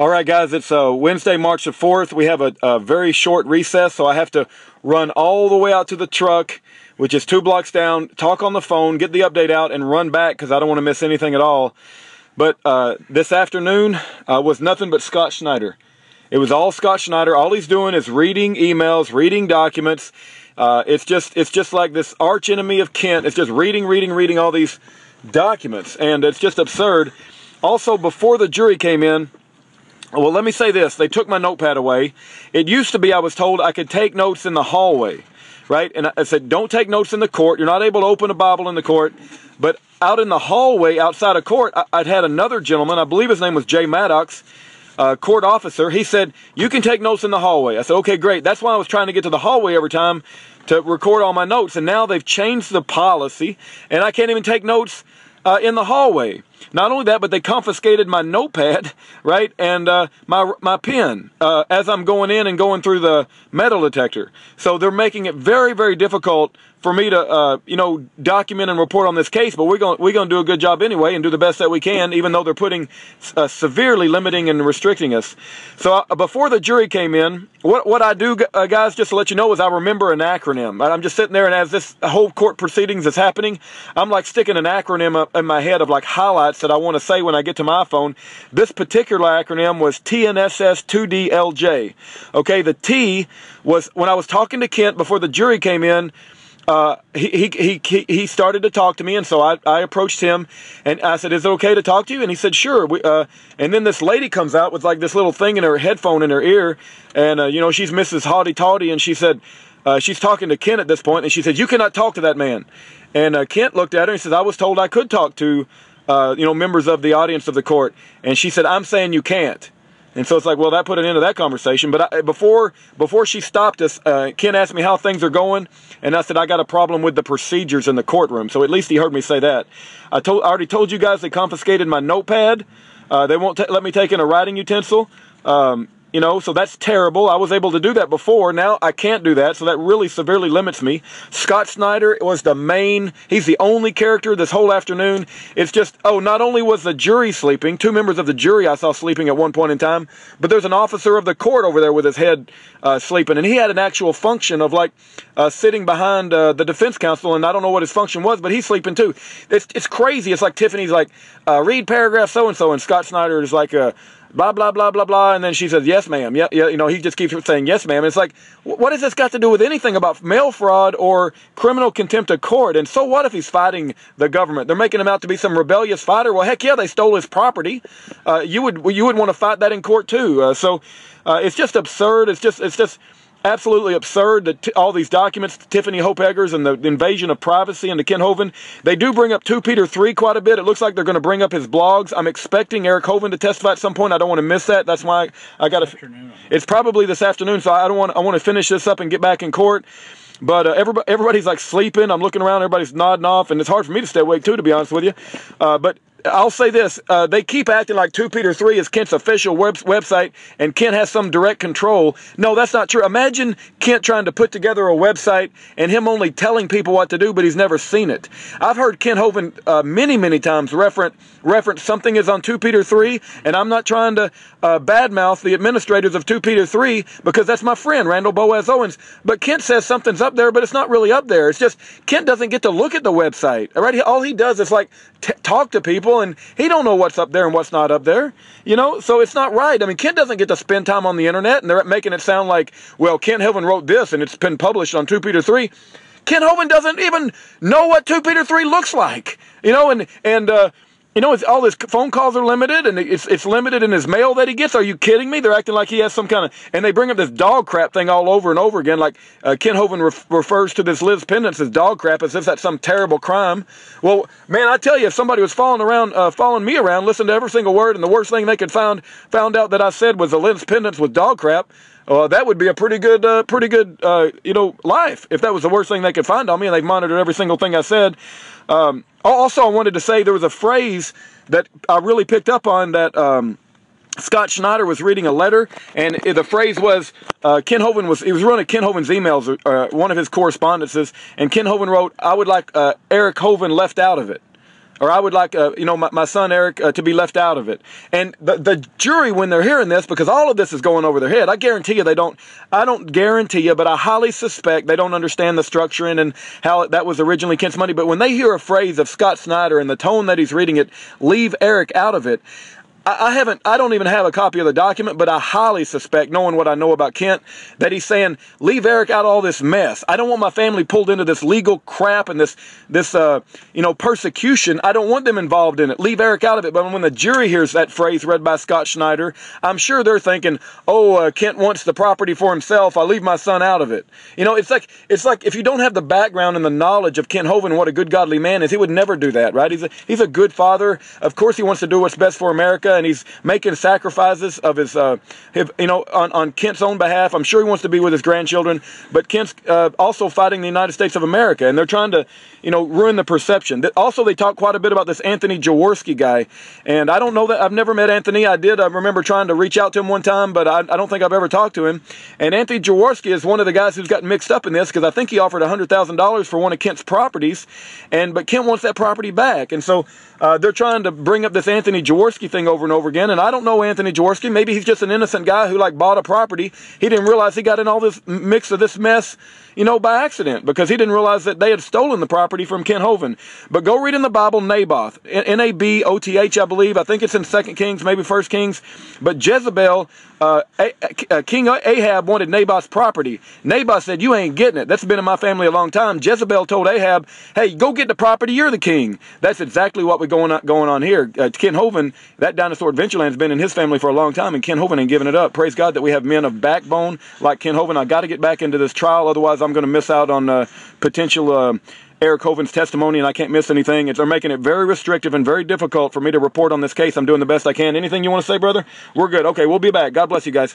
All right, guys, it's Wednesday, March the 4th. We have a very short recess, so I have to run all the way out to the truck, which is 2 blocks down, talk on the phone, get the update out, and run back because I don't want to miss anything at all. But this afternoon was nothing but Scott Schneider. It was all Scott Schneider. All he's doing is reading emails, reading documents. It's just like this arch enemy of Kent. It's just reading all these documents, and it's just absurd. Also, before the jury came in, well, let me say this. They took my notepad away. It used to be I was told I could take notes in the hallway, right? And I said, don't take notes in the court. You're not able to open a Bible in the court. But out in the hallway outside of court, I'd had another gentleman, I believe his name was Jay Maddox, court officer. He said, you can take notes in the hallway. I said, okay, great. That's why I was trying to get to the hallway every time to record all my notes. And now they've changed the policy, and I can't even take notes in the hallway. Not only that, but they confiscated my notepad, right, and my pen as I'm going in and going through the metal detector. So they're making it very, very difficult for me to, document and report on this case. But we're going to do a good job anyway and do the best that we can, even though they're putting severely limiting and restricting us. So before the jury came in, what I do, guys, just to let you know, is I remember an acronym. I'm just sitting there, and as this whole court proceedings is happening, I'm like sticking an acronym up in my head of like highlights that I want to say when I get to my phone. This particular acronym was TNSS2DLJ. Okay, the T was when I was talking to Kent before the jury came in. He started to talk to me, and so I approached him, and I said, is it okay to talk to you? And he said, sure. And then this lady comes out with like this little thing in her headphone in her ear, and she's Mrs. Haughty Tawdy, and she said, she's talking to Kent at this point, and she said, you cannot talk to that man. And Kent looked at her and says, I was told I could talk to members of the audience of the court. And she said, I'm saying you can't. And so it's like, well, that put an end to that conversation. But before she stopped us, Ken asked me how things are going, and I said I got a problem with the procedures in the courtroom. So at least he heard me say that. I already told you guys they confiscated my notepad. They won't let me take in a writing utensil. So that's terrible. I was able to do that before. Now I can't do that, so that really severely limits me. Scott Schneider was he's the only character this whole afternoon. It's just, not only was the jury sleeping, 2 members of the jury I saw sleeping at one point in time, but there's an officer of the court over there with his head sleeping, and he had an actual function of like sitting behind the defense counsel, and I don't know what his function was, but he's sleeping too. It's crazy. It's like Tiffany's like, read paragraph so-and-so, and Scott Schneider is like, blah, blah, blah, blah, blah, and then she says, yes, ma'am. Yeah, he just keeps saying, yes, ma'am. It's like, what has this got to do with anything about mail fraud or criminal contempt of court? And so what if he's fighting the government? They're making him out to be some rebellious fighter. Well, heck yeah, they stole his property. You would want to fight that in court too. So it's just absurd. It's just absolutely absurd that all these documents, Tiffany Hope Eggers and the invasion of privacy into Ken Hovind. They do bring up 2 Peter 3 quite a bit. It looks like they're going to bring up his blogs. I'm expecting Eric Hovind to testify at some point. I don't want to miss that. That's why I got to. It's probably this afternoon, so I want to finish this up and get back in court. But everybody's like sleeping. I'm looking around. Everybody's nodding off, and it's hard for me to stay awake too, to be honest with you. But I'll say this, they keep acting like 2 Peter 3 is Kent's official website and Kent has some direct control. No, that's not true. Imagine Kent trying to put together a website and him only telling people what to do, but he's never seen it. I've heard Kent Hovind many times reference something is on 2 Peter 3, and I'm not trying to badmouth the administrators of 2 Peter 3 because that's my friend, Randall Boaz Owens. But Kent says something's up there, but it's not really up there. It's just Kent doesn't get to look at the website. All right? All he does is like talk to people, and he don't know what's up there and what's not up there, so it's not right. I mean, Kent doesn't get to spend time on the internet, and they're making it sound like, well, Kent Hovind wrote this and it's been published on 2 Peter 3. Kent Hovind doesn't even know what 2 Peter 3 looks like, it's all his phone calls are limited, and it's limited in his mail that he gets. Are you kidding me? They're acting like he has some kind of, and they bring up this dog crap thing all over and over again. Like Ken Hovind refers to this Liz Pendence as dog crap as if that's some terrible crime. Well, man, I tell you, if somebody was following me around, listened to every single word, and the worst thing they could found out that I said was a Liz Pendence with dog crap, that would be a pretty good life if that was the worst thing they could find on me, and they've monitored every single thing I said. Also, I wanted to say there was a phrase that I really picked up on that Scott Schneider was reading a letter, and the phrase was Ken Hovind was running Ken Hovind's emails, one of his correspondences, and Ken Hovind wrote, "I would like Eric Hovind left out of it." or I would like, you know, my son Eric to be left out of it. And the jury, when they're hearing this, because all of this is going over their head, I guarantee you they don't, I don't guarantee you, but I highly suspect they don't understand the structuring and how that was originally Kent's money. But when they hear a phrase of Scott Snyder and the tone that he's reading it, leave Eric out of it, I don't even have a copy of the document, but I highly suspect, knowing what I know about Kent, that he's saying, leave Eric out of all this mess. I don't want my family pulled into this legal crap and this you know, persecution. I don't want them involved in it. Leave Eric out of it. But when the jury hears that phrase read by Scott Schneider, I'm sure they're thinking, oh, Kent wants the property for himself. I'll leave my son out of it. You know, it's like if you don't have the background and the knowledge of Kent Hovind, what a good godly man is, he would never do that, right? He's a good father. Of course, he wants to do what's best for America. And he's making sacrifices of his you know, on Kent's own behalf. I'm sure he wants to be with his grandchildren, but Kent's also fighting the United States of America, and they're trying to, you know, ruin the perception. Also, they talk quite a bit about this Anthony Jaworski guy, and I don't know that, I've never met Anthony. I remember trying to reach out to him one time, but I don't think I've ever talked to him. And Anthony Jaworski is one of the guys who's gotten mixed up in this, because I think he offered $100,000 for one of Kent's properties, but Kent wants that property back. And so they're trying to bring up this Anthony Jaworski thing over and over again, and I don't know Anthony Jaworski. Maybe he's just an innocent guy who like bought a property. He didn't realize he got in all this mix of this mess, you know, by accident, because he didn't realize that they had stolen the property from Kent Hovind. But go read in the Bible Naboth, N-A-B-O-T-H, I believe. I think it's in 2 Kings, maybe 1 Kings. But Jezebel, King Ahab wanted Naboth's property. Naboth said, you ain't getting it. That's been in my family a long time. Jezebel told Ahab, hey, go get the property. You're the king. That's exactly what we're going on here. Kent Hovind, that dinosaur Adventureland has been in his family for a long time, and Kent Hovind ain't giving it up. Praise God that we have men of backbone like Kent Hovind. I got to get back into this trial, otherwise I'm going to miss out on potential Eric Hovind's testimony, and I can't miss anything. They're making it very restrictive and very difficult for me to report on this case. I'm doing the best I can. Anything you want to say, brother? We're good. Okay, we'll be back. God bless you guys.